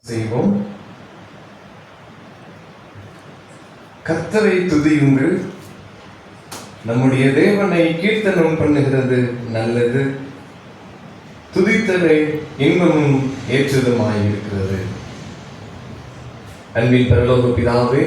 செய்வோம். கர்த்தரை துதியுங்கள், நம்முடைய தேவனை கீர்த்தனம் பண்ணுகிறது நல்லது, துதித்தலே இன்பமும் ஏற்றதுமாயிருக்கிறது. அன்பின் பரலோக பிதாவே,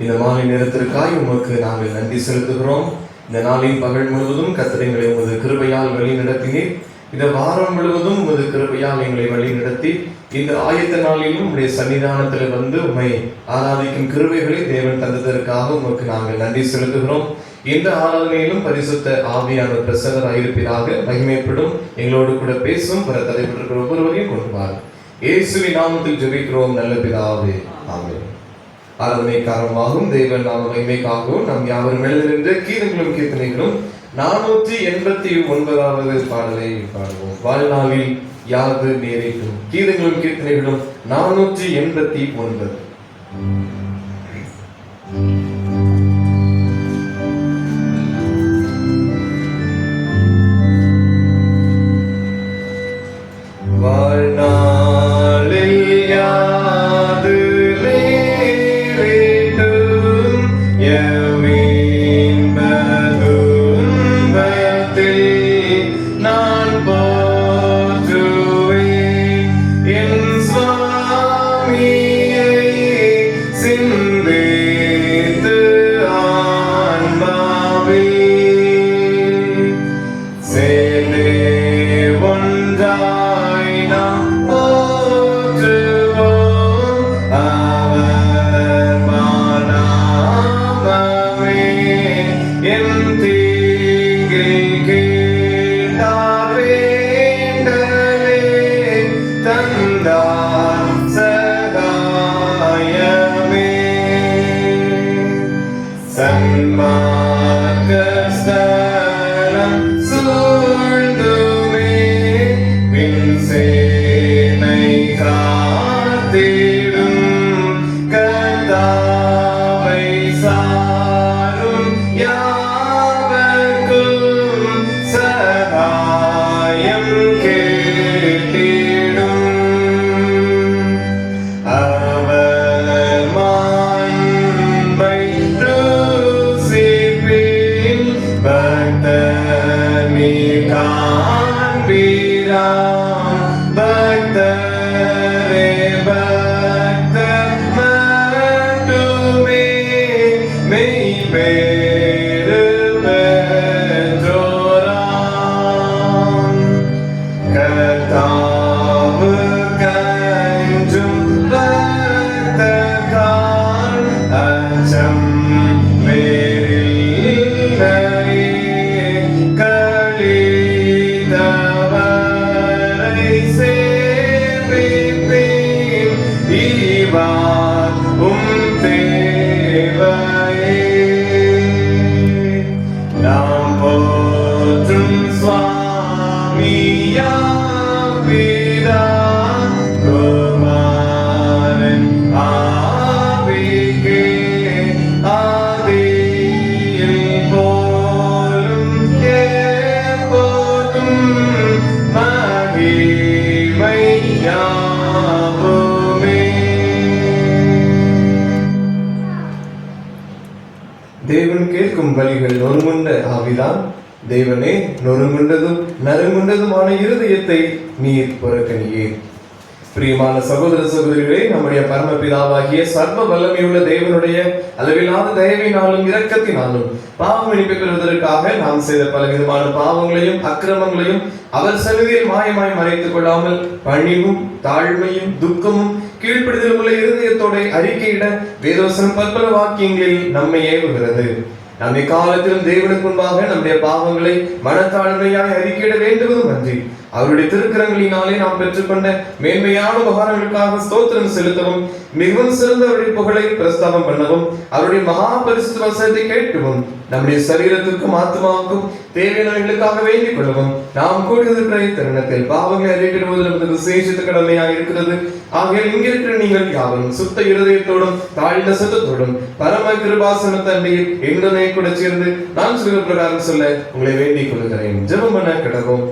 இந்த மாலை நேரத்திற்காய் உமக்கு நாங்கள் நன்றி செலுத்துகிறோம். இந்த நாளின் பகல் முழுவதும் கர்த்தர் எங்களை உமது கிருபையால் வழி நடத்தினீர். இந்த வாரம் முழுவதும் உமது கிருபையால் எங்களை வழி நடத்தி இந்த ஆயத்த நாளிலும் உடைய சன்னிதானத்தில் வந்து உம்மை ஆராதிக்கும் கிருபைகளை தேவன் தந்ததற்காக உமக்கு நாங்கள் நன்றி செலுத்துகிறோம். இந்த ஆராதனையிலும் பரிசுத்த ஆவியானவர் பிரசன்னராயிருப்பதாக மகிமைப்படும் எங்களோடு கூட பேசும் பிற தலைவர்கள் ஒவ்வொருவரையும் கொண்டு வார். இயேசுவின் நாமத்தில் ஜெபிக்கிறோம் நல்ல பிதாவே, ஆமென். ஆராதனைக்காரமாகவும் தேவன் நாம மகிமைக்காகவும் நாம் யாவரும் எழுதிருந்த கீதங்களும் கீர்த்தனைகளும் 489வது பாடலை பாடுவோம். வாழ்நாளில் யாது நேரிட்டும். கீதங்களும் கீர்த்தனைகளும் 489. தேவன் கேட்கும் பலிகள் நொறுங்குண்ட ஆவிதான். தேவனே, நொறுங்குண்டதும் நறுங்குண்டதுமான இருதயத்தை நீர் புறக்கணியே. பிரியமான சகோதர சகோதரிகளே, நம்முடைய பரமபிதாவாகிய சர்வ வல்லமையுள்ள தேவனுடைய அளவிலான தயவினாலும் இரக்கத்தினாலும் பாவம் மன்னிப்பு பெறுவதற்காக நாம் செய்த பல விதமான பாவங்களையும் அக்கிரமங்களையும் அவர் சந்நிதியில் மாயமாய் மறைத்துக் கொள்ளாமல் பணிவும் தாழ்மையும் துக்கமும் கீழ்ப்படுதலும் உள்ள இருதயத்தோட அறிக்கையிட வேதவசனம் பற்பல வாக்கியங்களில் நம்மை ஏவுகிறது. நாம் இக்காலத்திலும் தேவனுக்கு முன்பாக நம்முடைய பாவங்களை மனத்தாழ்மையாய் அறிக்கையிட வேண்டுவதும் அன்றி அவருடைய திருக்கரங்களினாலே நாம் பெற்றுக்கொண்ட மேன்மையான உபகாரங்களுக்காக ஸ்தோத்திரம் செலுத்தவும் மிகவும் சிறந்த அவருடைய புகழை பிரஸ்தாபம் பண்ணவும் அவருடைய மகா பரிசுத்த வசனத்தை கேட்கவும் நம்முடைய சரீரத்திற்கும் ஆத்மாவுக்கும் தேவையானவர்களுக்காக வேண்டிக் கொள்ளவும் நாம் கூடியிருக்கிற தருணத்தில் பாவங்களை அறிக்கையிடுவது நமது விசேஷித்த கடமையாக இருக்கிறது. ஆகையால் இங்கிருக்கிற நீங்கள் யாவரும் சுத்த இருதயத்தோடும் தாழ்ந்த சத்தத்தோடும் பரம கிருபாசன தண்டையில் எங்களுடைய கூட சேர்ந்து நான் சொல்கிற பிரகாரம் சொல்ல உங்களை வேண்டிக் கொள்கிறேன். ஜெபம் பண்ண கிடக்கும்.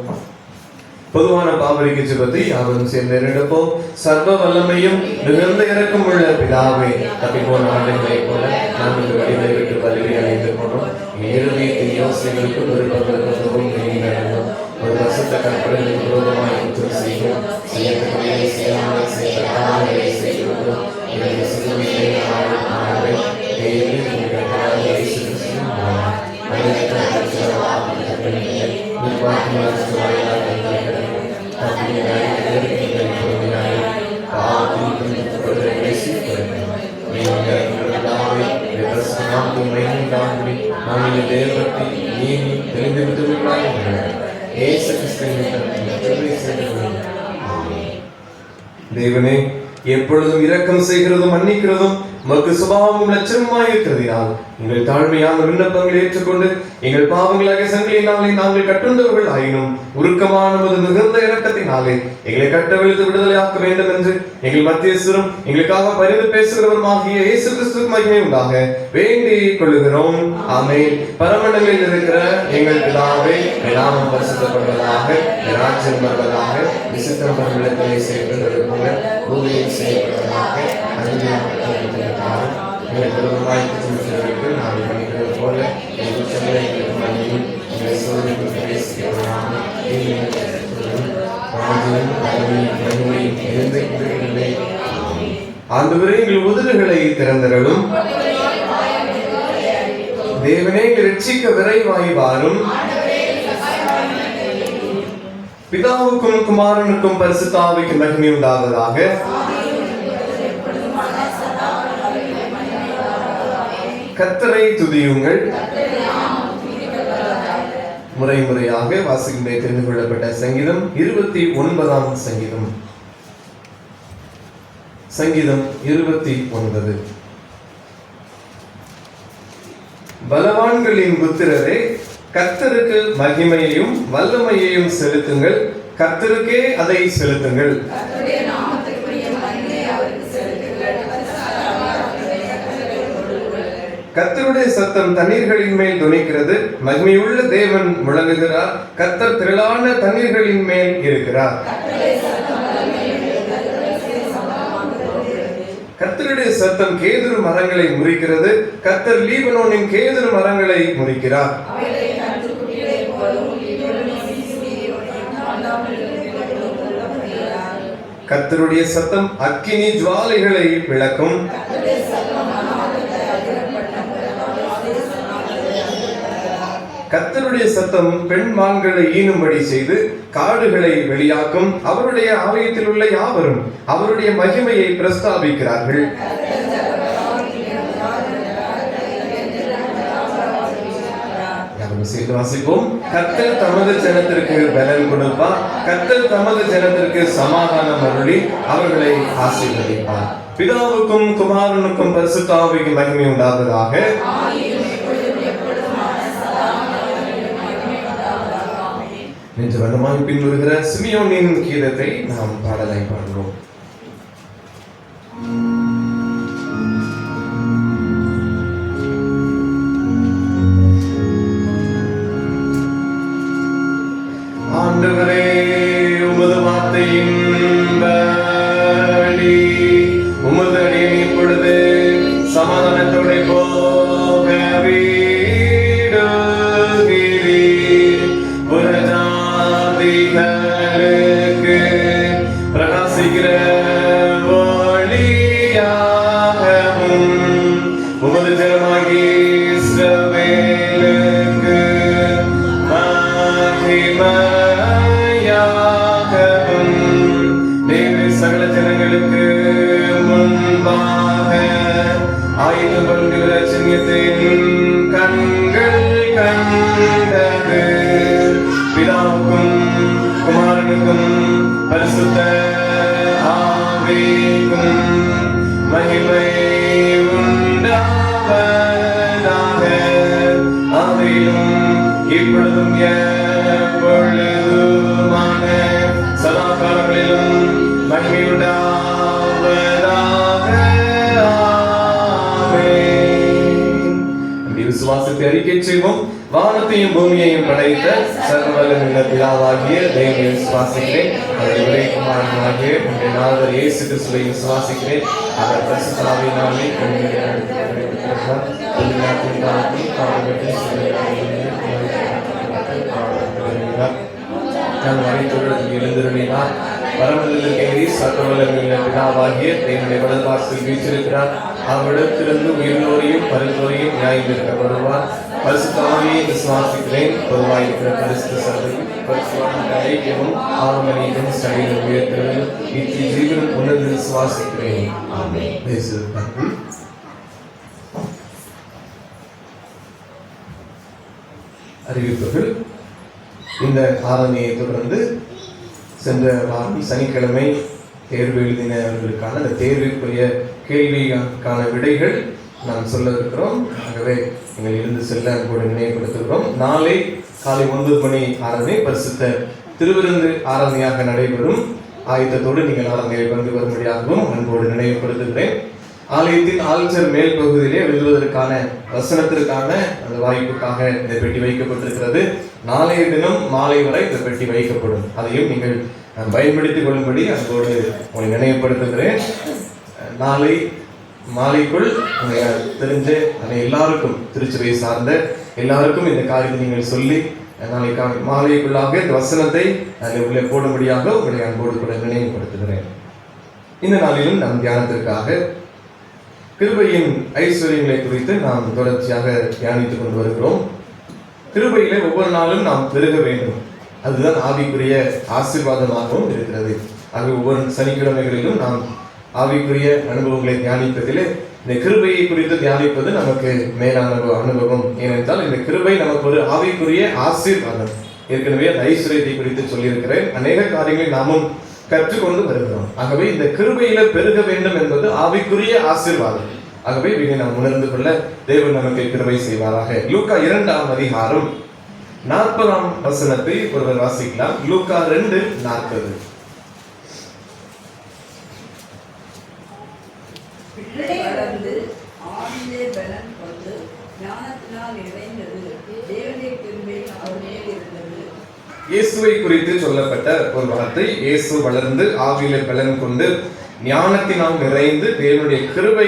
பொதுவான பாவரிக்கை ஜெபத்தை யாவரும் சேர்ந்து எடுப்போம். சர்வ வல்லமையும் மிகுந்த இரக்கம் உள்ள பிதாவே, தப்பிப்போன ஆண்டுகளைப் போல நாங்கள் வழிகளை விட்டு வலிமை அடைந்து போனோம். இருதயத்தின் யோசனைகளுக்கு விருப்பங்களுக்கும் நடந்தோம். ஒரு வருஷத்த கற்பனைகளுக்கு விரோதமாக குற்றம் செய்கிறோம். செய்யத்தக்கவையை செய்யாமல் செய்யத்தக்கவையை செய்கிறோம். எனக்கு சிறுமையை ஆளை தேவை தேவனே, எப்பொழுதும் இரக்கம் செய்கிறதும் மன்னிக்கிறதும் உமக்கு சுபாவமும் லட்சணமாயிருக்கிறதினால் எங்கள் தாழ்மையான விண்ணப்பங்களை ஏற்றுக்கொண்டு எங்கள் பாவங்களாக சங்கிலினாலே நாங்கள் கட்டுண்டவர்கள் ஆயினும் உருக்கமான மிகுந்த இரக்கத்தினாலே எங்களை கட்டவிழ்த்து விடுதலை ஆக்க வேண்டும் என்று எங்கள் மத்தியஸ்தரும் எங்களுக்காக பரிந்து பேசுகிறவருமாகிய இயேசு கிறிஸ்துவுக்கு மகிமை உண்டாக வேண்டிக் கொள்ளுகிறோம். ஆமென். பரமண்டங்களில் இருக்கிற எங்கள் பிதாவே, நாமம் பரிசுத்தப்படுவதாக, ராஜ்யம் வருவதாக, விசுத்தம் பரமண்டலத்திலே செய்யப்படுவது போல பூமியில் செய்யப்படுவதாக. ஆண்டவரே, எங்கள் உதடுகளை திறந்தருளும். தேவனே, ரட்சிக்க விரைவாய் வாரும். பிதாவுக்கும் குமாரனுக்கும் பரிசுத்த ஆவிக்கும் மகிமை உண்டாவதாக. கர்த்தரை துதியுங்கள். முறை முறையாக வாசிக்கின்ற தெரிந்து கொள்ளப்பட்ட சங்கீதம் 29ஆம் சங்கீதம். சங்கீதம் 29. பலவான்களின் புத்திரரே, கர்த்தருக்கு மகிமையையும் வல்லமையையும் செலுத்துங்கள். கர்த்தருக்கே அதை செலுத்துங்கள். கர்த்தருடைய சத்தம் தண்ணீர்களின் மேல் துணிக்கிறது. மகிமையுள்ள தேவன் முழங்குகிறார். கர்த்தர் திரளான தண்ணீர்களின் மேல் இருக்கிறார். கர்த்தருடைய சத்தம் கேதுரு மரங்களை முறிக்கிறது. கர்த்தர் லீபனோனின் கேதுரு மரங்களை முறிக்கிறார். கர்த்தருடைய சத்தம் அக்கினி ஜுவாலைகளை விளக்கும். கர்த்தருடைய சத்தம் பெண் மான்களை ஈனும்படி செய்து காடுகளை வெளியாக்கும். அவருடைய ஆலயத்தில் உள்ள யாவரும் அவருடைய மகிமையை பிரஸ்தாபிக்கிறார்கள். வாசிப்போம். கர்த்தர் தமது ஜனத்திற்கு பலன் கொடுப்பார். கர்த்தர் தமது ஜனத்திற்கு சமாதானம் அருளி அவர்களை ஆசீர்வதிப்பார். பிதாவுக்கும் குமாரனுக்கும் பரிசுத்த ஆவிக்கு மகிமை உண்டாவதாக. இன்று வண்ணமாய் பின்வருகிற சிமியோனின் கீதத்தை நாம் பாடலாய் பாடுகிறோம். ஆண்டவரே, உமது வார்த்தையின்படி உமது அடியை இப்பொழுது சமாதானத்தோட போக விடுகிறீர். புறஜாதிகளுக்கு பிரகாசிக்கிற ஒளியாகவும் உமது ஜனமாகி இஸ்ரவேலுக்கு மகிமையாகவும் தேவரீர் சகல ஜனங்களுக்கு முன்பாக ஆயுதம் கொள்கிற சிங்கத்தின் கண்கள் கண்டது. பிதாவுக்கும் குமாரனுக்கும் பரிசுத்த ஆவிக்கும் மகிமை உண்டாவதாக. ஆதியிலும் இப்பொழுதும் எப்பொழுதுமான சதா காலங்களிலும் மகிமை உண்டாவதாக. ஆமென். விசுவாசத்தை விசுவாசத்தை அறிக்கை செய்வோம். வானத்தையும் பூமியையும் படைத்த சர்வவல்லமையுள்ள பிதாவாகிய தேவனை விசுவாசிக்கிறேன். அவருடைய ஒரே குமாரனாகிய நம்முடைய நாதர் இயேசு கிறிஸ்துவை விசுவாசிக்கிறேன். அவர் பரிசுத்த ஆவியினாலே எழுந்திருந்தார். பரமண்டலத்தில் சர்வவல்லமையுள்ள பிதாவாகிய தேவனுடைய வலது பார்வையில் வீற்றிருக்கிறார். அவரிடத்திலிருந்து உயிரோரையும் பரிந்தோரையும் நியாயப்படுவார். பரிசுத்த ஆவியை விசுவாசிக்கிறேன். பொதுவாக இருக்கிற பரிசுத்த சபையும் பரிசுத்த ஐக்கியமும் ஆவமணியும் சரீரம் உயர்த்துவது நித்திய ஜீவனும் உணர்ந்து விசுவாசிக்கிறேன். ஆமென். அறிவிப்புகள். இந்த ஆராதனையை தொடர்ந்து சென்ற வாரம் சனிக்கிழமை தேர்வு எழுதினவர்களுக்கான அந்த தேர்வுக்குரிய கேள்விக்கான விடைகள் நாம் சொல்ல இருக்கிறோம். ஆகவே நீங்கள் இருந்து செல்ல கூட நினைவுபடுத்துகிறோம். நாளை காலை 9 மணி ஆராதனை பரிசுத்த திருவிருந்து ஆராதனையாக நடைபெறும். ஆயத்தத்தோடு நீங்கள் ஆராதனையை வந்து வரும்படியாகவும் அன்போடு நினைவுபடுத்துகிறேன். ஆலயத்தின் ஆல்சர் மேல் பகுதியிலே எழுதுவதற்கான வசனத்திற்கான அந்த வாய்ப்புக்காக இந்த பெட்டி வைக்கப்பட்டிருக்கிறது. நாளைய தினம் மாலை வரை இந்த பெட்டி வைக்கப்படும். அதையும் நீங்கள் பயன்படுத்திக் கொள்ளும்படி அன்போடு உங்களை நினைவுபடுத்துகிறேன். நாளை மாலைக்குள் தெரிஞ்ச எல்லாருக்கும், திருச்சபையை சார்ந்த எல்லாருக்கும் இந்த காரியத்தை நீங்கள் சொல்லி நாளைக்கான மாலைக்குள்ளாக இந்த வசனத்தை உள்ளே போடும்படியாக உங்களை அன்போடு கூட நினைவுபடுத்துகிறேன். இந்த நாளிலும் நம் தியானத்திற்காக கிருபையின் ஐஸ்வர்யங்களை குறித்து நாம் தொடர்ச்சியாக தியானித்துக் கொண்டு வருகிறோம். கிருபையிலே ஒவ்வொரு நாளும் நாம் பெருக வேண்டும். அதுதான் ஆவிக்குரிய ஆசீர்வாதமாகவும் இருக்கிறது. ஆக ஒவ்வொரு சனிக்கிழமைகளிலும் நாம் ஆவிக்குரிய அனுபவங்களை தியானிப்பதிலே இந்த கிருபையை குறித்து தியானிப்பது நமக்கு மேலான அனுபவம். ஏனென்றால் இந்த கிருபை நமக்கு ஒரு ஆவிக்குரிய ஆசீர்வாதம். ஏற்கனவே அந்த ஐஸ்வர்யத்தை குறித்து சொல்லியிருக்கிறேன். அநேக காரியங்களை நாமும் கற்றுக்கொண்டு வருகிறோம். ஆகவே இந்த கிருபையில பெருக வேண்டும் என்பது ஆவிக்குரிய ஆசீர்வாதம். ஆகவே இதை நாம் உணர்ந்து கொள்ள தேவன் நமக்கு கிருபை செய்வாராக. லூக்கா 2ஆம் அதிகாரம் 40ஆம் வசனத்தை ஒருவர் வாசிக்கலாம். லூக்கா 2:40. இயேசுவை குறித்து சொல்லப்பட்ட ஒரு வார்த்தை. இயேசு வளர்ந்து ஆவியிலே பலன் கொண்டு ஞானத்தினால் நிறைந்து தேவனுடைய கிருபை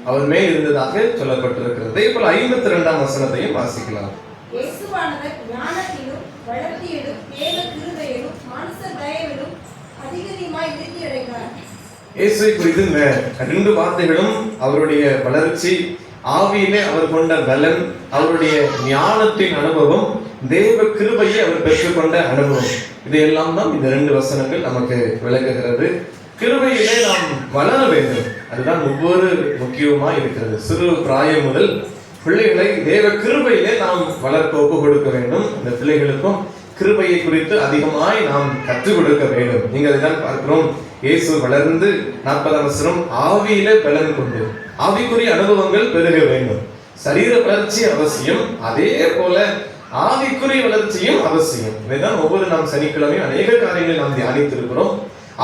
அவர் மேல் இருந்ததாக சொல்லப்பட்டிருக்கிறது. இதே போல 52ஆம் வசனத்தையும் வாசிக்கலாம். இயேசுவானவர் ஞானத்திலும் வளர்ச்சியிலும் தேவ கிருபையிலும் மனுஷ தயவிலும் அதிகமாய் விருத்தி அடைந்தார். இயேசுவை குறித்து இந்த 2 வார்த்தைகளும் அவருடைய வளர்ச்சி, ஆவியிலே அவர் கொண்ட பலன், அவருடைய ஞானத்தின் அனுபவம், தேவ கிருபையை அவர் பெற்றுக்கொண்ட அனுபவம், இதையெல்லாம் தான் இந்த 2 வசனங்கள் நமக்கு விளக்குகிறது. கிருபையிலே நாம் வளர வேண்டும். அதுதான் ஒவ்வொரு முக்கியமா இருக்கிறது. சிறு பிராயம் முதல் பிள்ளைகளை தேவ கிருபையிலே நாம் வளர்க்க ஒப்பு கொடுக்க வேண்டும். இந்த பிள்ளைகளுக்கும் கிருபையை குறித்து அதிகமாய் நாம் கற்றுக் கொடுக்க வேண்டும். நீங்கள் அதைதான் பார்க்கிறோம். இயேசு வளர்ந்து 40ஆம் வசனம் ஆவியிலே பலன் கொண்டு ஆவிக்குரிய அனுபவங்கள் பெருக வேண்டும். சரீர வளர்ச்சி அவசியம், அதே போல ஆவிக்குரிய வளர்ச்சியும் அவசியம். இதைதான் ஒவ்வொரு நாம் சனிக்கிழமையும் அநேக காரியங்களை நாம் தியானித்திருக்கிறோம்.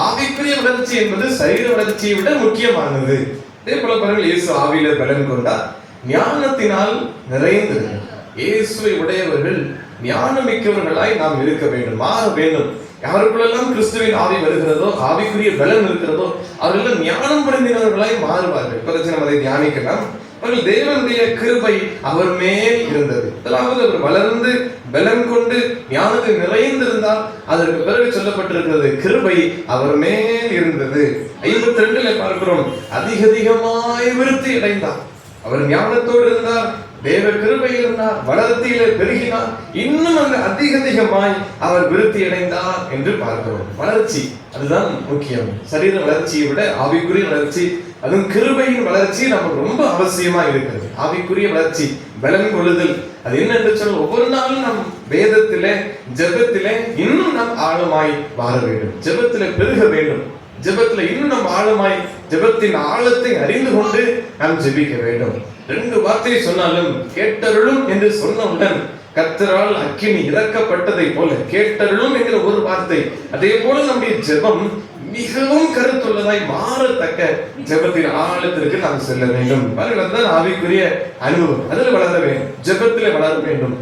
ஆவிக்குரிய வளர்ச்சி என்பது சரீர வளர்ச்சியை விட முக்கியமானது. இதே போல பாருங்கள், இயேசு ஆவியிலே பலன் கொண்டார், ஞானத்தினால் நிறைந்திருந்தார். இயேசுவை உடையவர்கள் ஞானமிக்கவர்களாய் நாம் இருக்க வேண்டும், மாற வேண்டும். யாருக்குள்ளெல்லாம் கிறிஸ்துவின் ஆவி வருகிறதோ, ஆவிக்குரிய பலன் இருக்கிறதோ, அவர்கள் ஞானம் பொருந்தினவர்களாய் மாறுவார்கள். பிரச்சனை அதை தியானிக்கலாம். அவர்கள் தேவனுடைய கிருபை அவர் மேல் இருந்தது. அதாவது அவர் வளர்ந்து பலன் கொண்டு ஞானத்தில் நிறைந்திருந்தால் அதற்கு பிறகு சொல்லப்பட்டிருக்கிறது கிருபை அவர் மேல் இருந்தது. 52ல பார்க்கிறோம், அதிகமாய் விருத்தி அடைந்தார். அவர் ஞானத்தோடு இருந்தார், தேவ கிருபையில் இருந்தார், வளர்த்தியிலே பெருகினார், இன்னும் அந்த அதிகமாய் அவர் விருத்தி அடைந்தார் என்று பார்க்கிறோம். வளர்ச்சி அதுதான் முக்கியம். சரீர வளர்ச்சியை விட ஆவிக்குரிய வளர்ச்சி, அதுவும் கிருபையின் வளர்ச்சி நமக்கு ரொம்ப அவசியமா இருக்கிறது. ஆவிக்குரிய வளர்ச்சி, பலன் கொள்ளுதல், அது என்ன என்று சொல்ல ஒவ்வொரு நாளும் நம் வேதத்திலே ஜெபத்திலே இன்னும் நாம் ஆழமாய் வாழ வேண்டும், ஜெபத்திலே பெருக வேண்டும். ஜெபத்துல இன்னும் நம் ஆழமாய் ஜெபத்தின் ஆழத்தை அறிந்து கொண்டு நாம் ஜெபிக்க வேண்டும். 2 வார்த்தையை சொன்னாலும் கேட்டருளும் என்று சொன்னவுடன் கர்த்தரால் அக்கினி இறக்கப்பட்டதை போல கேட்டருளும் என்கிற ஒரு வார்த்தை, அதே போல நம்முடைய ஜெபம் மிகவும் கருத்துள்ளதாய் மாறத்தக்க ஜெபத்தின் ஆழத்திற்கு நாம் செல்ல வேண்டும். அதுதான் ஆவிக்குரிய அனுபவம். அதில் வளர வேண்டும், ஜெபத்திலே வளர வேண்டும்.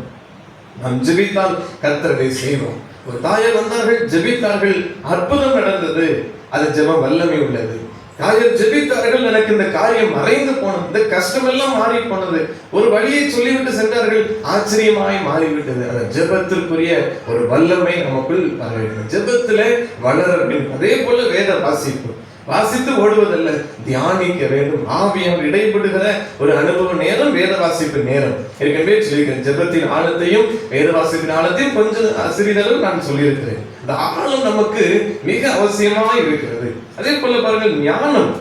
நாம் ஜெபித்தால் கர்த்தரை செய்வோம். ஒரு தாயார் வந்தார்கள், ஜெபித்தார்கள், அற்புதம் நடந்தது. அது ஜெபம் வல்லமை உள்ளது. தாயார் ஜெபித்தார்கள், எனக்கு இந்த காரியம் மறைந்து போனது, இந்த கஷ்டம் எல்லாம் மாறி போனது, ஒரு வழியை சொல்லிவிட்டு சென்றார்கள், ஆச்சரியமாய் மாறிவிட்டது. அந்த ஜெபத்திற்குரிய ஒரு வல்லமை நமக்குள் வர வேண்டும். ஜெபத்திலே வளர வேண்டும். அதே போல வேத வாசித்து ஓடுவதல்ல, தியானிக்க வேண்டும். ஆவியால் இடைப்படுகிற ஒரு அனுபவ நேரம் வேத வாசிப்பு நேரம். ஏற்கனவே சொல்லியிருக்கிறேன், ஜெபத்தின் ஆழத்தையும் வேத வாசிப்பின் ஆழத்தையும் கொஞ்சம் சிறிதளவு நான் சொல்லியிருக்கிறேன். இந்த ஆழம் நமக்கு மிக அவசியமா இருக்கிறது. அதே போல பாருங்கள், ஞானம்,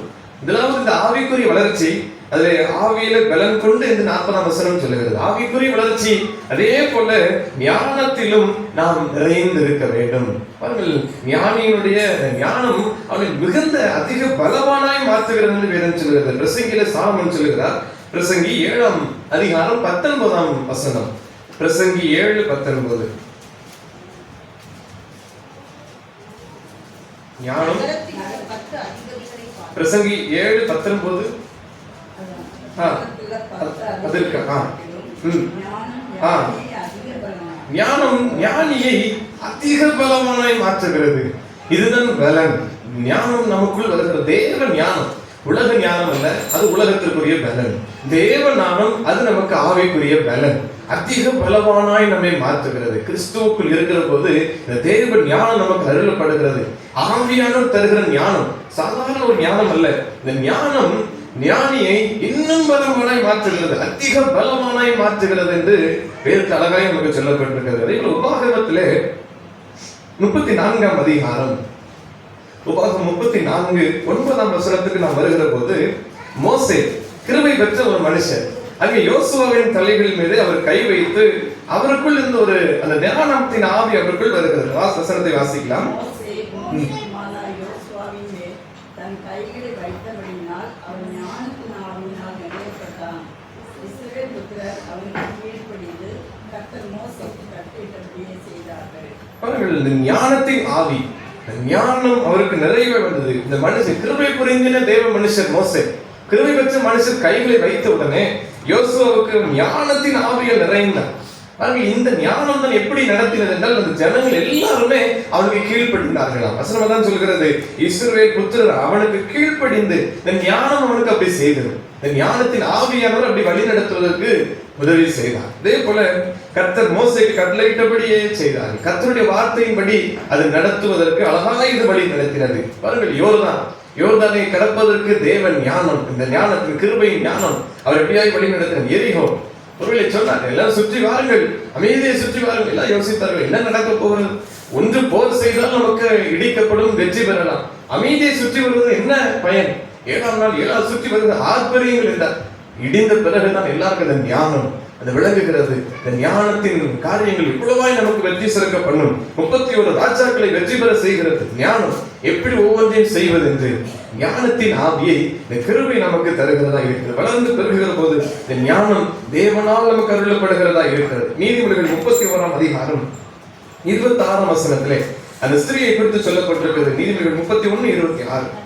இதெல்லாம் இந்த ஆவிக்குரிய வளர்ச்சி. அதுல ஆவியில பலன் கொண்டு இந்த 40ஆம் வசனம் சொல்லுகிறது ஆவிக்குரிய வளர்ச்சி. அதே போல ஞானத்திலும் நாம் நிறைந்து இருக்க வேண்டும். பாருங்கள், ஞானியினுடைய ஞானம் அவனை மிகுந்த அதிக பலவானாய் மாற்றுகிறது என்று வேதம் சொல்லுகிறது. பிரசங்கியில சாலமோன் சொல்லுகிறார், பிரசங்கி 7ஆம் அதிகாரம் 19ஆம் வசனம். பிரசங்கி 7:19. ஞானம், பிரசங்கி 7:19. ஞானம் ஞானியை அதிக பலவானாய் மாற்றுகிறது. இதுதான் பலன். ஞானம் நமக்குள் வருகிற தேவ ஞானம், உலக ஞானம் அல்ல, அது உலகத்திற்குரிய பலன். தேவ ஞானம் அது நமக்கு ஆவிக்குரிய பலன். அதிக பலவானாய் நம்மை மாற்றுகிறது. கிறிஸ்துவுக்குள் இருக்கிற போது இந்த தேவ ஞானம் நமக்கு அருளப்படுகிறது. ஆவியானவர் தருகிற ஞானம் சாதாரண ஒரு ஞானம் அல்ல. இந்த ஞானம் ஞானியை இன்னும் பலவானாய் மாற்றுகிறது, அதிக பலவானாய் மாற்றுகிறது என்று வேறு அழகாய் நமக்கு சொல்லப்பட்டிருக்கிறது. உபாகமத்திலே 34ஆம் அதிகாரம், உபாகம் 34:9ஆம் வசனத்துக்கு நாம் வருகிற போது, மோசே கிருபை பெற்ற ஒரு மனுஷன். அங்கே யோசுவாவின் தலைகள் மீது அவர் கை வைத்து அவருக்குள் இருந்த ஒரு அந்த ஞானத்தின் ஆவி அவருக்குள் வருகிறது. வசனத்தை வாசிக்கலாம். தன் கைகளை வைத்தபடியினால் அவன் ஞானத்தின் ஆவியினால் நிறையப்பட்டான். இஸ்ரவேல் புத்திரர் அவனுக்கு கீழ்ப்படிந்து கர்த்தர் மோசேக்கு கட்டளையிட்டபடியே செய்தார்கள். பாருங்கள், இந்த ஞானத்தின் ஆவி, ஞானம் அவருக்கு நிறையவே வந்தது. இந்த மனுஷன் கிருபை புரிந்தின தேவ மனுஷர் மோசே, கிருபை பெற்ற மனுஷர் கைகளை வைத்த உடனே யோசுவாவுக்கு ஞானத்தின் ஆவியில் நிறைந்தார். இந்த ஞானம் தான் எப்படி நடத்தினது என்றால், அந்த ஜனங்கள் எல்லாருமே அவனுக்கு கீழ்ப்படிந்தார்களாம். வசனம் தான் சொல்கிறது, இஸ்ரவேல் புத்திரர் அவனுக்கு கீழ்ப்படிந்து, இந்த ஞானம் அவனுக்கு அப்படி செய்தது. இந்த ஞானத்தின் ஆவியானவர் அப்படி வழி நடத்துவதற்கு உதவி செய்தார். அதே போல கர்த்தர் மோசேக்கு கட்டளையிட்டபடியே செய்தார். கர்த்தருடைய வார்த்தையின்படி அது நடத்துவதற்கு அழகாக இது வழி நடத்தினது. பாருங்கள், யோர்தானை கடப்பதற்கு தேவன் ஞானம், இந்த ஞானத்தின் கிருபையின் ஞானம் அவர் எப்படியாய் வழி நடத்தினார். எரிகோ ஒருவேளை சொன்னார், எல்லாம் சுற்றி வாருங்கள், அமைதியை சுற்றி வாருங்கள். எல்லாம் யோசித்தார்கள், என்ன நடக்க போகிறது? ஒன்று போர் செய்தால் நமக்கு இடிக்கப்படும், வெற்றி பெறலாம். அமைதியை சுற்றி வருவது என்ன பயன்? 7ஆம் நாள் 7 சுற்றி வருவது ஆர்ப்பரியுங்கள் என்றார். இடிந்த பிறகுதான் எல்லாருக்கும் அந்த ஞானம் அது விளங்குகிறது. இந்த ஞானத்தின் காரியங்கள் இவ்வளவாய் நமக்கு வெற்றி சிறக்க பண்ணும். 31 ராஜாக்களை வெற்றி பெற செய்கிறது ஞானம். எப்படி ஒவ்வொன்றையும் செய்வது என்று ஞானத்தின் ஆவியை இந்த கிருபை நமக்கு தருகிறதா இருக்கிறது. வளர்ந்து பெறுகிற போது இந்த ஞானம் தேவனால் நமக்கு அருளப்படுகிறதா இருக்கிறது. நீதிமொழிகள் 31ஆம் அதிகாரம் 26ஆம் வசனத்திலே அந்த ஸ்திரியை குறித்து சொல்லப்பட்டிருக்கிறது. நீதிமொழிகள் 31:26.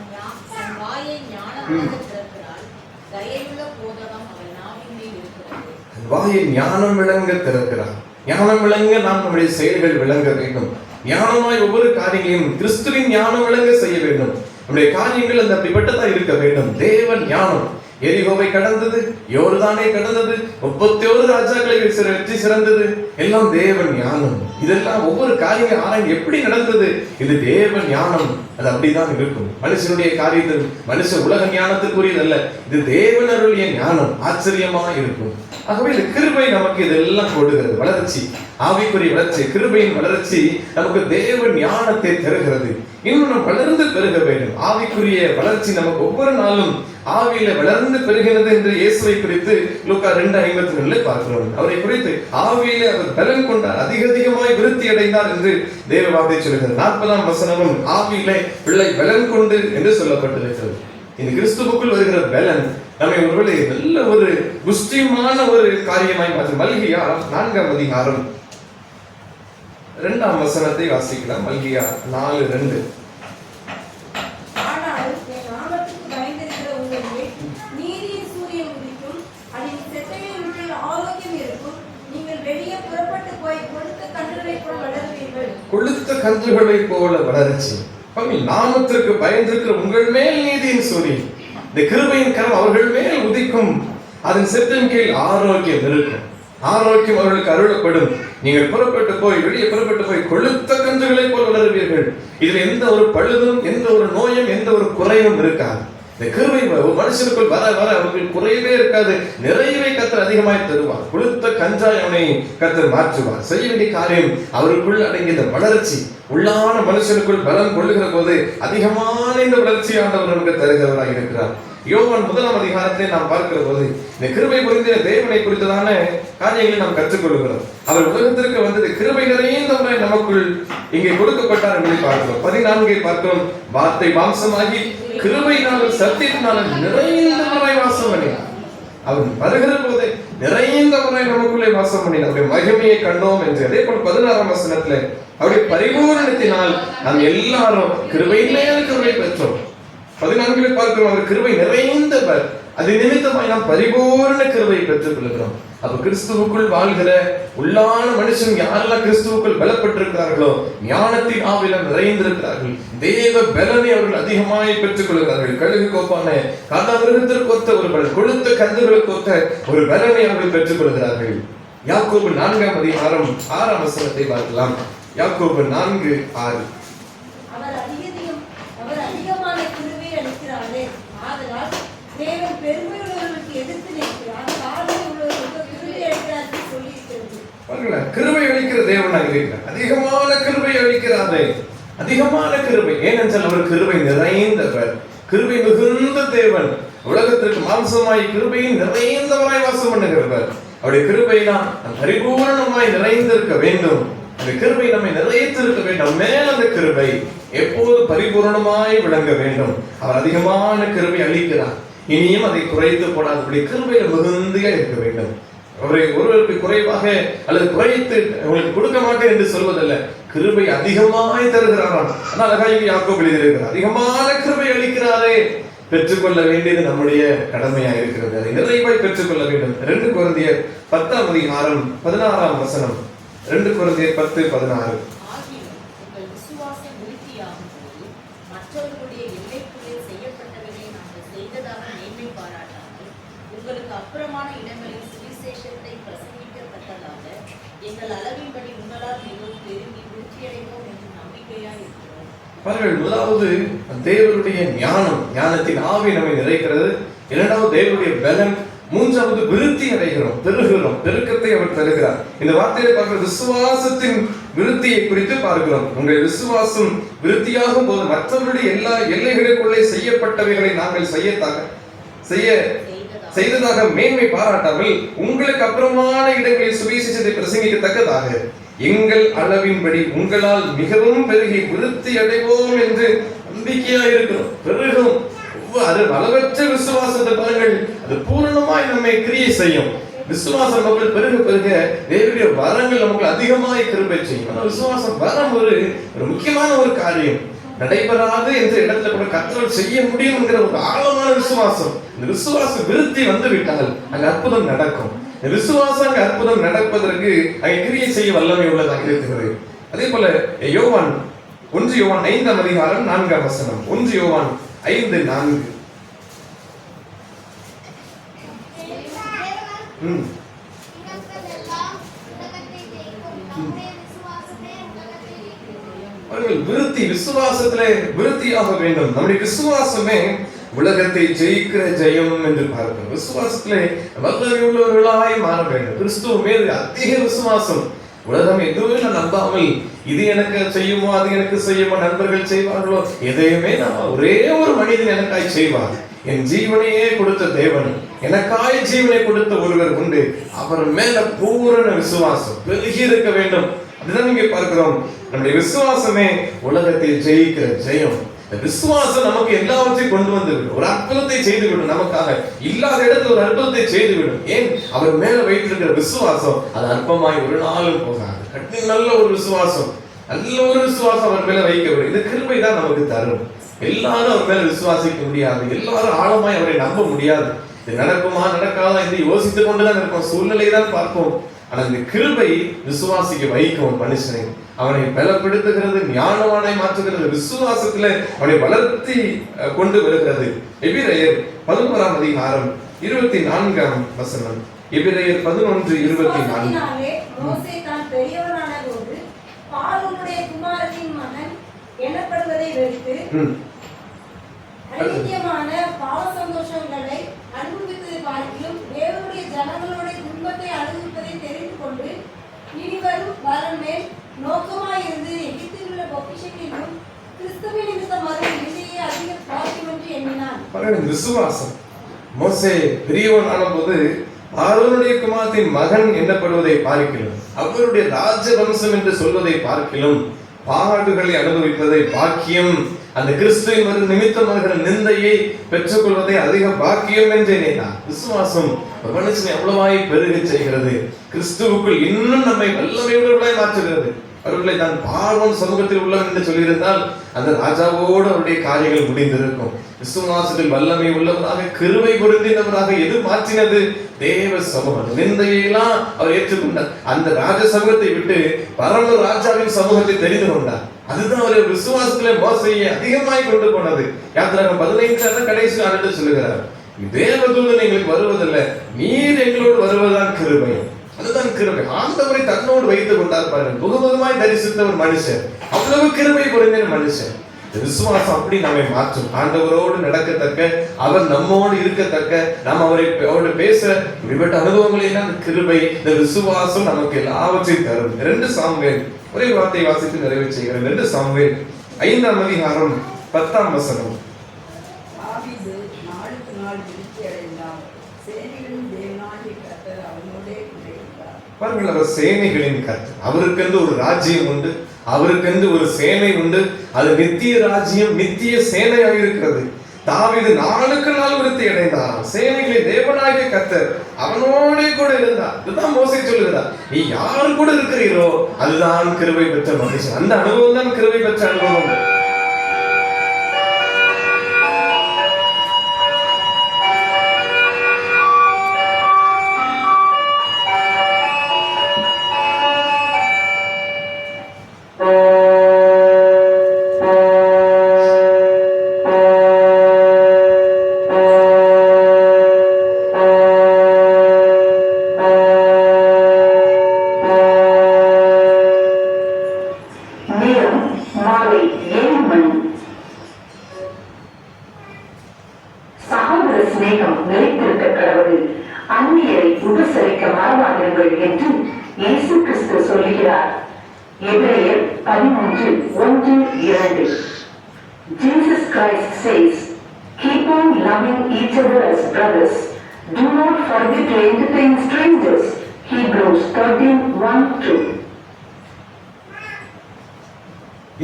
வாயை ஞானம் விளங்க திறக்கிறார். ஞானம் விளங்க நாம் நம்முடைய செயல்கள் விளங்க வேண்டும். ஞானமாய் ஒவ்வொரு காரியங்களையும் கிறிஸ்துவின் ஞானம் விளங்க செய்ய வேண்டும். நம்முடைய காரியங்கள் அந்த அப்படிப்பட்டதா இருக்க வேண்டும். தேவன் ஞானம் எரிகோவை கடந்தது, யோர்தானை கடந்தது, 31 ராஜாக்களை வெற்றி சிறந்தது, எல்லாம் தேவன் ஞானம். இதெல்லாம் ஒவ்வொரு காரியங்கள் ஆராய்ந்து எப்படி நடந்தது, இது தேவன் ஞானம். அது அப்படிதான் இருக்கும். மனுஷனுடைய காரியத்தில் மனுஷ உலக ஞானத்துக்குரியதல்ல, இது தேவன் அருளிய ஞானம். ஆச்சரியமா இருக்கும். ஆகவே இந்த கிருபை நமக்கு இதெல்லாம் கொடுக்கிறது. வளர்ச்சி, ஆவிக்குரிய வளர்ச்சி, கிருபையின் வளர்ச்சி நமக்கு தேவன் ஞானத்தை தருகிறது. இன்னும் நாம் வளர்ந்து பெருக வேண்டும். ஆவிக்குரிய வளர்ச்சி நமக்கு ஒவ்வொரு நாளும் ஆவியில வளர்ந்து பெறுகிறது என்று இயேசுவை குறித்து லூக்கா 2:52 பார்க்கிறோம். அவரை குறித்து ஆவியில அவர் பலன் கொண்டார், அதிகமாய் விருத்தி அடைந்தார் என்று தேவ வார்த்தை சொல்கிறது. 40ஆம் வசனமும் ஆவியிலே பிள்ளை பலன் கொண்டு என்று சொல்லப்பட்டிருக்கிறது. இந்த கிறிஸ்துவுக்குள் வருகிற பலன் நம்மை ஒருவேளை நல்ல ஒரு புஷ்டியமான ஒரு காரியமாய் மாற்றும். மல்கியா 4ஆம் அதிகாரம் 2ஆம் வசனத்தை வாசிக்கலாம். மல்கியா 4:2. கொழுத்த கன்றுகளை போல வளர்ச்சி. நாமத்திற்கு பயந்திருக்கிற உங்கள் மேல் நீதியின் சொறி, இந்த கிருபையின் கரம் அவர்கள் மேல் உதிக்கும். அதன் செத்தின் கீழ் ஆரோக்கியம் இருக்கும். ஆரோக்கியம் அவர்களுக்கு அருளப்படும். நீங்கள் புறப்பட்டு போய் வெளியே புறப்பட்டு போய் கொழுத்த கன்றுகளை போல் வளருவீர்கள். இதுல எந்த ஒரு பழுதும், எந்த ஒரு நோயும், எந்த ஒரு குறையும் இருக்காது. இந்த கிருபை ஒரு மனுஷனுக்குள் வர வர அவர்கள் குறையவே இருக்காது, நிறையவே கர்த்தர் அதிகமாய் தருவார். கொழுத்த கஞ்சாய் அவனை கர்த்தர் மாற்றுவார். செய்ய வேண்டிய காரியம் அவருக்குள் அடங்கிய இந்த வளர்ச்சி. உள்ளான மனுஷனுக்குள் பலம் கொள்ளுகிற போது அதிகமான இந்த வளர்ச்சி ஆண்டவர் நமக்கு தருகிறவராக இருக்கிறார். யோவான் 1ஆம் அதிகாரத்தை நாம் பார்க்கிற போது இந்த கிருபை குறித்த தேவனை குறித்ததான காரியங்களை நாம் கற்றுக்கொள்கிறோம். அவர் உலகத்திற்கு வந்தது கிருபை நிறைந்தவராய் நமக்குள் இங்கே கொடுக்கப்பட்டார் என்பதை பார்க்கிறோம். 14 பார்க்கிறோம். வார்த்தை மாம்சமாகி கிருபையினாலும் சத்தியத்தினாலும் நிறைந்தவராய் வாசம் பண்ணினார். அவர் வருகிற போது நிறைந்தவராய் நமக்குள்ளே வாசம் பண்ணினார். அவருடைய மகிமையை கண்டோம் என்று. அதே போல 16ஆம் வசனத்துல அவருடைய பரிபூரணத்தினால் நாம் எல்லாரும் கிருபையின் மேல் கிருபை பெற்றோம். 14 பார்க்கிறோம். அவர் கிருபை நிறைந்தவர். அது நிமித்தமாய் நாம் பரிபூர்ண கிருபையை பெற்றுக் கொள்கிறோம். அப்ப கிறிஸ்துவுக்குள் வாழ்கிற உள்ளான மனுஷன் யாரெல்லாம் கிறிஸ்துவுக்குள் பலப்பட்டிருக்கிறார்களோ, ஞானத்தின் ஆவில நிறைந்திருக்கிறார்கள், தேவ பலனை அவர்கள் அதிகமாய் பெற்றுக் கொள்கிறார்கள். கழுகு கோப்பான காதாமிருகத்திற்கு ஒத்த ஒரு பலன், கொழுத்த கன்றுகளுக்கு ஒத்த ஒரு பலனை அவர்கள் பெற்றுக் கொள்கிறார்கள். யாக்கோபு 4ஆம் அதிகாரம் 6ஆம் வசனத்தை பார்க்கலாம். யாக்கோபு 4:6. அவர் அதிகமான கிருபை அளிக்கிறாரே, ஆதலால் தேவன் பெருமை உள்ளவர்களுக்கு எதிர்த்து நிற்கிறார், தாழ்மை உள்ளவர்களுக்கு கிருபை அளிக்கிறார் என்று சொல்லியிருக்கிறது. பாருங்களா, கிருபை அளிக்கிற தேவனாக இருக்கிறார். அதிகமான கிருபை அளிக்கிறாரே, அதிகமான கிருபை. ஏனென்றால் அவர் கிருபை நிறைந்தவர், கிருபை மிகுந்த தேவன். உலகத்திற்கு மாம்சமாய் கிருபையின் நிறைந்தவராய் வாசம் பண்ணுகிறவர். அவருடைய கிருபையினால் பரிபூர்ணமாய் நிறைந்திருக்க வேண்டும். அந்த கிருபை நம்மை நிறைத்திருக்க வேண்டும். மேல் அந்த கிருபை எப்போது பரிபூர்ணமாய் விளங்க வேண்டும். அவர் அதிகமான கிருபை அளிக்கிறார். இனியும் அதை குறைத்து போடாதபடி கிருபையில மிகுந்தியா இருக்க வேண்டும். அவரை ஒருவருக்கு குறைவாக அல்லது குறைத்து உங்களுக்கு கொடுக்க மாட்டேன் என்று சொல்வதல்ல, கிருபை அதிகமாய் தருகிறாராம். ஆனால் அழகாக யாக்கோபு எழுதியிருக்கிறார், அதிகமான கிருபை அளிக்கிறாரே. பெற்றுக்கொள்ள வேண்டியது நம்முடைய கடமையாக இருக்கிறது. அதை நிறைவாய் பெற்றுக்கொள்ள வேண்டும். 2 கொரிந்தியர் 10ஆம் அதிகாரம் 16ஆம் வசனம். 2 கொரிந்தியர் 10:16. மற்றவர்களுடைய எல்லைக்குள்ளே செய்யப்பட்டவைகளை நாங்கள் செய்ததாக மேன்மை பாராட்டாமல் உங்களுக்கு அப்புறமான இடங்களில் சுவிசேஷத்தை பிரசங்கிக்கத்தக்கதாக எங்கள் அளவின்படி உங்களால் மிகவும் பெருகி விருத்தியடைவோம் என்று நம்பிக்கையாக இருக்கிறோம். பாருங்கள், முதலாவது தேவனுடைய ஞானம், ஞானத்தின் ஆவி நம்மை நிறைக்கிறது. இரண்டாவது தேவனுடைய பலன். மூன்றாவது விருத்தி அடைகிறோம், பெருகிறோம், பெருக்கத்தை அவர் தருகிறார். இந்த வார்த்தையை பார்க்கிற விசுவாசத்தின் விருத்தியை குறித்து பார்க்கிறோம். உங்கள் விசுவாசம் விருத்தியாகும் போது மற்றவர்களுடைய எல்லா எல்லைகளுக்குள்ளே செய்யப்பட்டவைகளை நாங்கள் செய்ததாக மேன்மை பாராட்டாமல் உங்களுக்கு அப்புறமான இடங்களில் சுவிசேஷத்தை பிரசங்கிக்கத்தக்கதாக எங்கள் அளவின்படி உங்களால் மிகவும் பெருகி விருத்தி அடைவோம் என்று நம்பிக்கையா இருக்கிறோம். பெருகும் அளவற்ற விசுவாசத்தை பாருங்கள், அது பூரணமாய் நம்மை கிரியை செய்யும். விசுவாசம் நமக்கு பெருக பெருக தேவனுடைய வரங்கள் நமக்கு அதிகமாய் கிருபை செய்யும். ஆனால் விசுவாசம் வரம் ஒரு முக்கியமான ஒரு காரியம். நடைபெறாது என்ற இடத்துல கூட கர்த்தர் செய்ய முடியும் என்கிற ஒரு ஆழமான விசுவாசம். இந்த விசுவாச விருத்தி வந்து விட்டால் அங்க அற்புதம் நடக்கும். இந்த விசுவாசம் அங்க அற்புதம் நடப்பதற்கு அங்கே கிரியை செய்ய வல்லமை உள்ளதாக இருக்கிறது. அதே போல யோவான் 1 யோவான் 5ஆம் அதிகாரம் 4ஆம் வசனம். 1 யோவான் 5:4. விருத்தி, விசுவாசத்திலே விருத்தியாக வேண்டும். நம்முடைய விசுவாசமே உலகத்தை ஜெயிக்கிற ஜெயம் என்று பார்க்கிறோம். விசுவாசத்திலே வல்லமை உள்ளவர்களாய் மாற வேண்டும். கிறிஸ்துவ மேல் அதிக விசுவாசம். உலகம் எதுவுமே நான் நம்பாமல் இது எனக்கு செய்யுமோ அது எனக்கு செய்யுமோ, நண்பர்கள் செய்வார்களோ, எதையுமே நான் ஒரே ஒரு மனிதன் எனக்காய் செய்வார். என் ஜீவனையே கொடுத்த தேவன், எனக்காய் ஜீவனை கொடுத்த ஒருவர் உண்டு. அவர் மேல பூரண விசுவாசம் பெருகி இருக்க வேண்டும். அதுதான் இங்கே பார்க்கிறோம். நம்முடைய விசுவாசமே உலகத்தில் ஜெயிக்கிற ஜெயம். விசுவாசம் நமக்கு எல்லாவற்றையும் கொண்டு வந்து விடும். ஒரு அற்புதத்தை செய்துவிடும். நமக்காக இல்லாத இடத்துல ஒரு அற்புதத்தை செய்துவிடும். ஏன்? அவர் மேல வைத்திருக்கிற விசுவாசம் அது அற்பமாய் ஒரு நாளும் போகாது. நல்ல ஒரு விசுவாசம், நல்ல ஒரு விசுவாசம் அவர் மேல வைக்கப்படும். இந்த கிருபை தான் நமக்கு தரும். எல்லாரும் அவர் மேல விசுவாசிக்க முடியாது. எல்லாரும் ஆழமாய் அவரை நம்ப முடியாது. இது நடக்குமா நடக்காதா என்று யோசித்துக் கொண்டுதான் இருக்கும். சூழ்நிலை தான் பார்ப்போம். ஆனா இந்த கிருபை விசுவாசிக்க வைக்கும் ஒரு மனுஷனை, அவனை பலப்படுத்துகிறது, ஞானவானாய் மாற்றுகிறது, விசுவாசத்துல அவனை வளர்த்தி கொண்டு வருகிறது. எபிரெயர் 11ஆம் அதிகாரம் 24ஆம் வசனம். எபிரெயர் 11:24. மோசே தான் பெரியவனான போது பார்வோனுடைய குமாரத்தின் மகன் எண்ணப்படுவதை வெறுத்து அநித்தியமான பாவ சந்தோஷங்களை அனுபவித்ததை பார்க்கிலும் தேவனுடைய ஜனங்களுடைய துன்பத்தை அனுபவிப்பதை தெரிந்து கொண்டு இனிவரும் வரன் மேல் நோக்கமாயிருந்து எகிப்தில் உள்ள பொக்கிஷங்களிலும் கிறிஸ்துவின் நிமித்தம் வரும் இசையை அதிக பாக்கியம் என்று எண்ணினான். விசுவாசம். மோசே பெரியவனான போது ஆரோனுடைய குமாரத்தின் மகன் எண்ணப்படுவதை பார்க்கிலும், அவருடைய ராஜவம்சம் என்று சொல்வதை பார்க்கிலும், பாடுகளை அனுபவிப்பதை பாக்கியம், அந்த கிறிஸ்துவின் ஒரு நிமித்தம் வருகிற நிந்தையை பெற்றுக் கொள்வதை அதிக பாக்கியம் என்று எண்ணினார். விசுவாசம் ஒரு மனுஷனை எவ்வளவாய் பெருக செய்கிறது, கிறிஸ்துவுக்குள் இன்னும் நம்மை வல்லமையுள்ளவர்களாய் மாற்றுகிறது. அவர்களை தான் பார்வோன் சமூகத்தில் உள்ளவன் என்று சொல்லியிருந்தால் அந்த ராஜாவோடு அவருடைய காரியங்கள் முடிந்திருக்கும். விசுவாசத்தில் வல்லமை உள்ளவராக, கிருபை பொருந்தினவராக எது மாற்றினது? தேவ சமூகம். நிந்தையெல்லாம் அவர் ஏற்றுக்கொண்டார். அந்த ராஜ சமூகத்தை விட்டு பரம ராஜாவின் சமூகத்தை தெரிந்து கொண்டார். அதுதான் அவர் விசுவாசத்திலே மோசையை அதிகமாய் கொண்டு போனது. யாத்திராகமம் 15 கடைசி ஆண்டு சொல்லுகிறார், தேவதூதன் எங்களுக்கு வருவதில்லை, நீர் எங்களோடு வருவதுதான் கிருபை. அதுதான் கிருபை. ஆண்டவரை தன்னோடு வைத்துக் கொண்டார் பாருங்கள். முகமுகமாய் தரிசித்த ஒரு மனுஷன், அவ்வளவு கிருபை பொருந்தின மனுஷன். விசுவாசம் அப்படி நம்மை மாற்றும். ஆண்டவரோடு நடக்கத்தக்க, அவர் நம்மோடு இருக்கத்தக்க, நாம் அவரோடு பேச இப்படிப்பட்ட அனுபவங்களை எல்லாம் கிருபை, இந்த விசுவாசம் நமக்கு எல்லாவற்றையும் தரும். 2 சாமுவேல் ஒரே வார்த்தை வாசித்து நிறைவு செய்கிறேன். 2 சாமுவேல் 5ஆம் அதிகாரம் 10ஆம் வசனம். தாவீது நாளுக்கு நாள் விருத்தி அடைந்தான். சேனைகளின் தேவனாகிய கர்த்தர் அவனோடே கூட இருந்தார். பாருங்கள், அவர் சேனைகளின் கர்த்தர். அவருக்கென்று ஒரு ராஜ்யம் உண்டு, அவருக்கென்று ஒரு சேனை உண்டு. அது நித்திய ராஜ்யம், நித்திய சேனையாக இருக்கிறது. தாவீது நாளுக்கு நாள் விருத்தி அடைந்தார். சேனைகளின் தேவனாகிய கர்த்தர் அவனோடே கூட இருந்தார். இதுதான் மோசே சொல்லுகிறார், நீ யாரு கூட இருக்கிறீரோ அதுதான் கிருபை பெற்ற மனுஷன். அந்த அனுபவம் தான் கிருபை பெற்ற அனுபவம். Jesus Christ says, keep on loving each other as brothers. Do not forget to entertain strangers. Hebrews 13:1-2.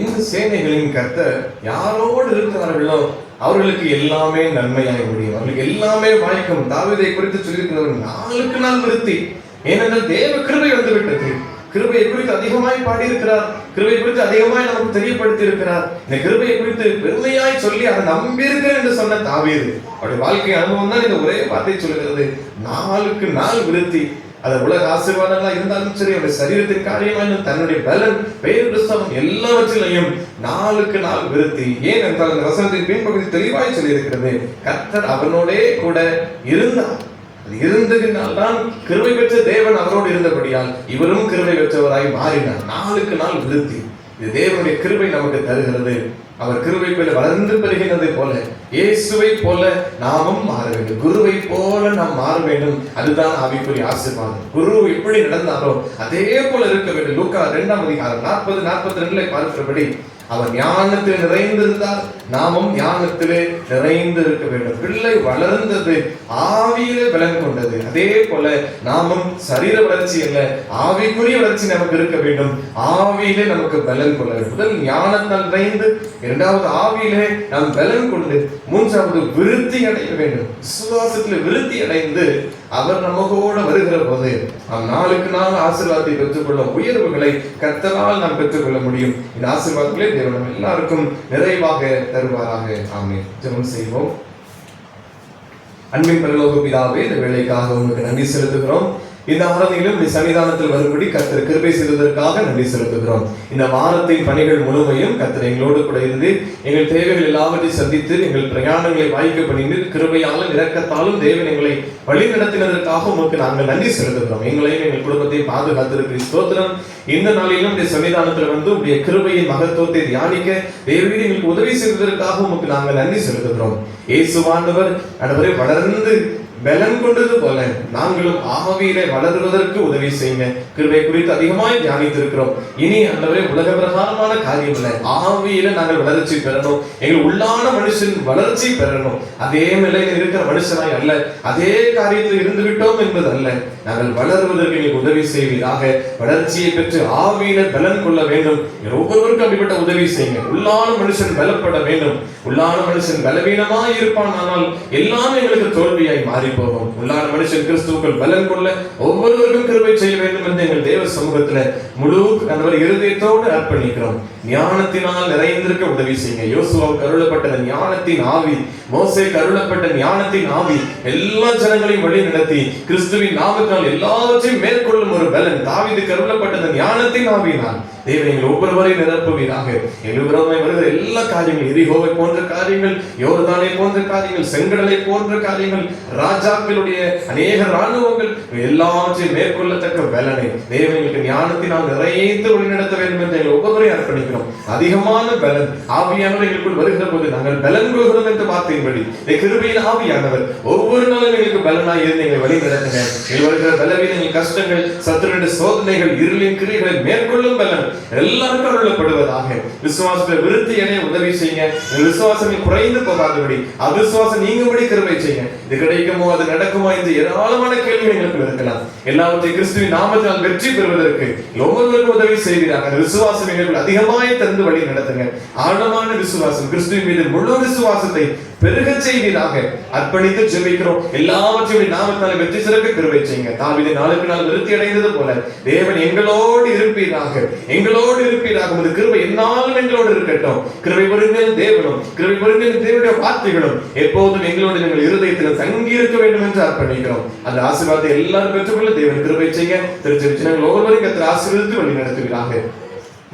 இந்த சேனைகளின் கர்த்தர் யாரோடு இருக்கிறார்களோ அவர்களுக்கு எல்லாமே நன்மையாய் முடியும், அவர்களுக்கு எல்லாமே வாய்க்கும். தாவீதை குறித்து சொல்லியிருக்கிறவர் நாளுக்கு நாள் விருத்தி. ஏனென்றால் தேவ கிருபை வந்து விட்டது. கிருபையை குறித்து அதிகமாய் பாடியிருக்கிறார், கிருபை குறித்து அதிகமாய் நமக்கு தெரியப்படுத்தி இருக்கிறார். இந்த கிருபையை குறித்து பெருமையாய் சொல்லி அதை நம்பியிருக்க என்று சொன்ன தாவீது அவருடைய வாழ்க்கை அனுபவம் தான் இந்த ஒரே வார்த்தை சொல்லுகிறது, நாளுக்கு நாள் விருத்தி. அது உலக ஆசீர்வாதங்களா இருந்தாலும் சரி, அவருடைய சரீரத்தின் காரியமாயும் தன்னுடைய பலன், பெயர், கிறிஸ்தவம் எல்லாவற்றிலையும் நாளுக்கு நாள் விருத்தி. ஏன் என்றால் அந்த வசனத்தின் பின்பகுதி தெளிவாய் சொல்லி இருக்கிறது, கர்த்தர் அவனோடே கூட இருந்தார். அது இருந்ததினால் தான் கிருபை பெற்ற தேவன் அவரோடு இருந்தபடியால் இவரும் கிருபை பெற்றவராய் மாறினார். நாளுக்கு நாள் விருத்தி. இது தேவனுடைய கிருபை நமக்கு தருகிறது. அவர் கிருபை போல வளர்ந்து பெறுகின்றதை போல இயேசுவை போல நாமும் மாற வேண்டும். குருவை போல நாம் மாற வேண்டும். அதுதான் ஆவிக்குரிய ஆசீர்வாதம். குரு எப்படி நடந்தாரோ அதே போல இருக்க வேண்டும். லூக்கா 2ஆம் அதிகாரம் 40-42 பார்க்கிறபடி அவர் ஞானத்தில் நிறைந்திருந்தார், நாமும் ஞானத்திலே நிறைந்து இருக்க வேண்டும். பிள்ளை வளர்ந்தது ஆவியிலே பலன் கொண்டது. அதே போல நாமும் சரீர வளர்ச்சி அல்ல, ஆவிக்குரிய வளர்ச்சி நமக்கு இருக்க வேண்டும். ஆவியிலே நமக்கு பலன் கொள்ள வேண்டும். முதல் ஞானத்தால் நிறைந்து, இரண்டாவது ஆவியிலே நாம் பலன் கொண்டு, மூன்றாவது விருத்தி அடைய வேண்டும். விசுவாசத்தில் விருத்தி அடைந்து அவர் நமக்கோட வருகிற போது நாம் நாளுக்கு நாள் ஆசீர்வாதத்தை பெற்றுக்கொள்ள, உயர்வுகளை கர்த்தரால் நாம் பெற்றுக்கொள்ள முடியும். இந்த ஆசீர்வாதங்களை தேவன் நம்ம எல்லாருக்கும் நிறைவாக தருவாராக. ஆமென். ஜெபம் செய்வோம். அன்பின் பரலோக பிதாவே, இந்த வேளைக்காக உங்களுக்கு நன்றி செலுத்துகிறோம். இந்த ஆராதனையிலும் இந்த சன்னிதானத்தில் வரும்படி கர்த்தர் கிருபை செய்ததற்காக நன்றி செலுத்துகிறோம். இந்த வாரத்தின் பணிகள் முழுமையும் கர்த்தர் எங்களோடு கூட இருந்து எங்கள் தேவைகள் எல்லாவற்றையும் சந்தித்து எங்கள் பிரயாணங்களை வாய்க்க பண்ணிட்டு கிருபையாலும் இரக்கத்தாலும் தேவன் எங்களை வழி நடத்தினதற்காக உங்களுக்கு நாங்கள் நன்றி செலுத்துகிறோம். எங்களையும் எங்கள் குடும்பத்தையும் பாதுகாத்திருக்கிற ஸ்தோத்திரம். இந்த நாளிலும் இந்த சன்னிதானத்தில் வந்து உடைய கிருபையின் மகத்துவத்தை தியானிக்க தேவன் எங்களுக்கு உதவி செய்ததற்காக உங்களுக்கு நாங்கள் நன்றி செலுத்துகிறோம். இயேசுவானவர் ஆண்டவரே வளர்ந்து பலன் கொண்டது போல நாங்களும் ஆவியிலே வளருவதற்கு உதவி செய்யுங்க. கிருபை குறித்து அதிகமாய் தியானித்திருக்கிறோம். இனி ஆண்டவரே உலக பிரகாரமான காரியம் இல்லை, ஆவியில நாங்கள் வளர்ச்சி பெறணும். எங்கள் உள்ளான மனுஷன் வளர்ச்சி பெறணும். அதே நிலையில் இருக்கிற மனுஷனாய் அல்ல, அதே காரியத்தில் இருந்து விட்டோம் என்பது அல்ல, நாங்கள் வளருவதற்கு எங்களுக்கு உதவி செய்வீராக. வளர்ச்சியை பெற்று ஆவியில பலன் கொள்ள வேண்டும். ஒவ்வொருவருக்கும் அப்படிப்பட்ட உதவி செய்யுங்க. உள்ளான மனுஷன் பலப்பட வேண்டும். உள்ளான மனுஷன் பலவீனமாய் இருப்பான், ஆனால் எல்லாமே எங்களுக்கு தோல்வியாய் மாறி போகும். உள்ளான மனுஷன் கிறிஸ்துவுக்குள் பலன் கொள்ள ஒவ்வொருவருக்கும் கிருபை செய்ய வேண்டும் என்று எங்கள் தேவ சமூகத்துல முழு இருதயத்தோடு அர்ப்பணிக்கிறோம். ஞானத்தினால் நிறைந்திருக்க உதவி செய்யுங்க. யோசுவாவுக்கு அருளப்பட்ட ஞானத்தின் ஆவி, மோசேக்கு அருளப்பட்ட ஞானத்தின் ஆவி எல்லா ஜனங்களையும் வழி நடத்தி கிறிஸ்துவின் நாமத்தினால் எல்லாவற்றையும் மேற்கொள்ளும் ஒரு பலன் தாவீதுக்கு அருளப்பட்ட ஞானத்தின் ஆவியினால் தேவன் எங்கள் ஒவ்வொருவரையும் நிரப்புவீராக. எங்கள் விரோதமாய் வருகிற எல்லா காரியங்கள், எரிகோவை போன்ற காரியங்கள், யோர்தானை போன்ற காரியங்கள், செங்கடலை போன்ற காரியங்கள், ராஜாக்களுடைய அநேக ராணுவங்கள் எல்லாவற்றையும் மேற்கொள்ளத்தக்க பலனை தேவன் எங்களுக்கு ஞானத்தினால் நிறைந்து வழிநடத்த வேண்டும் என்று எங்கள் ஒவ்வொருவரையும் அர்ப்பணிக்கிறோம். அதிகமான பலன் ஆவியானவர் எங்களுக்குள் வருகிற போது நாங்கள் பலன் கொள்கிறோம் என்று வார்த்தையின்படி கிருபையின் ஆவியானவர் ஒவ்வொரு நாளும் எங்களுக்கு பலனாய் இருந்து எங்களை வழி நடத்துங்க. எங்கள் வருகிற பலவீனங்கள், கஷ்டங்கள், சத்துருடைய சோதனைகள், இருளின் கிரியைகளை மேற்கொள்ளும் பலன் எல்லாருக்கும் அருளப்படுவதாக. விசுவாசத்தை விருத்தி அடைய உதவி செய்யுங்க. விசுவாசம் குறைந்து போகாதபடி அவிசுவாசம் நீங்கும்படி கிருபை செய்யுங்க. இது கிடைக்குமோ அது நடக்குமோ என்று ஏராளமான கேள்விகள் எங்களுக்கு இருக்கலாம். எல்லாவற்றையும் கிறிஸ்துவின் நாமத்தினால் வெற்றி பெறுவதற்கு ஒவ்வொருவருக்கும் உதவி செய்கிறாங்க. விசுவாசம் எங்களுக்கு அதிகமாய் தந்து வழி நடத்துங்க. ஆழமான விசுவாசம், கிறிஸ்துவின் மீது முழு விசுவாசத்தை பெருக செய்வீராக. அர்ப்பணித்து ஜெபிக்கிறோம். எல்லாவற்றையும் நாமத்தினால வெற்றி சிறக்க கிருபை செய்யுங்க. தாவீது நாளுக்கு நாள் விருத்தி அடைந்தது போல தேவன் எங்களோடு இருப்பீராக, எங்களோடு இருப்பீராக. உமது கிருபை என்னாலும் எங்களோடு இருக்கட்டும். கிருபை பொருந்திய தேவனும் கிருபை பொருந்திய தேவனுடைய வார்த்தைகளும் எப்போதும் எங்களோடு எங்கள் இருதயத்தில் தங்கி இருக்க வேண்டும் என்று அர்ப்பணிக்கிறோம். அந்த ஆசீர்வாதத்தை எல்லாரும் பெற்றுக்கொள்ள தேவன் கிருபை செய்ய திருச்செவிச்சனங்கள் ஒவ்வொருவரையும் கர்த்தர் ஆசீர்வதித்து வழி நடத்துவீராக.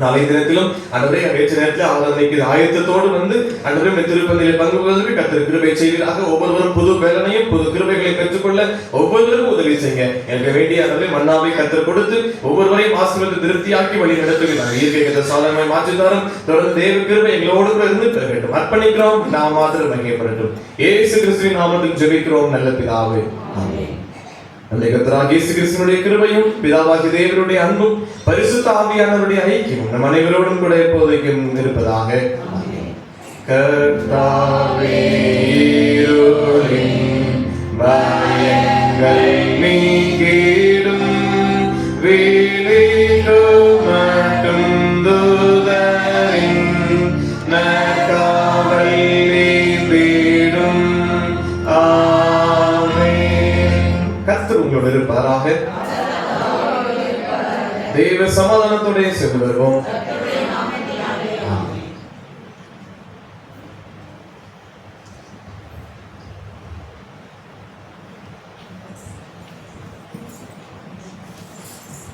நாளை தினத்திலும் அன்றைய நேற்று நேரத்தில் ஆராதனைக்கு ஆயத்தத்தோடு வந்து அன்றைய திருப்பதியில் பங்கு கொள்வதற்கு கர்த்தர் கிருபை செய்வீராக. ஒவ்வொருவரும் புது பலனையும் புது கிருபைகளை பெற்றுக்கொள்ள ஒவ்வொருவருக்கும் உதவி செய்யுங்க. எனக்கு வேண்டிய அளவில் மன்னாவை கர்த்தர் கொடுத்து ஒவ்வொருவரையும் ஆசீர்வதித்து திருப்தியாக்கி வழி நடத்துவீராக. இயற்கை கர்த்தர் சாலமாய் மாற்றித்தாரும். தொடர்ந்து தேவ கிருபை எங்களோடு கூட இருந்து பெற வேண்டும். அர்ப்பணிக்கிறோம். நாம் மாத்திரம் மகிமைப்படட்டும். இயேசு கிறிஸ்துவின் நாமத்தில் ஜெபிக்கிறோம் நல்ல பிதாவே, ஆமென். நம்முடைய கர்த்தராகிய இயேசு கிறிஸ்துவினுடைய கிருபையும் பிதாவாகிய தேவனுடைய அன்பும் பரிசுத்த ஆவியானவருடைய ஐக்கியமும் நம் அனைவரோடும் கூட எப்போதைக்கும் இருப்பதாக. கர்த்தாவே இருளின் பயங்கள் நீங்கிடும், விழிக்கு மட்டும் தூதரின் நற்காவல் நீந்திடும். கர்த்தர் உங்களோடு இருப்பாராக. தேவ சமாதானத்தோட சென்று வருவோம்.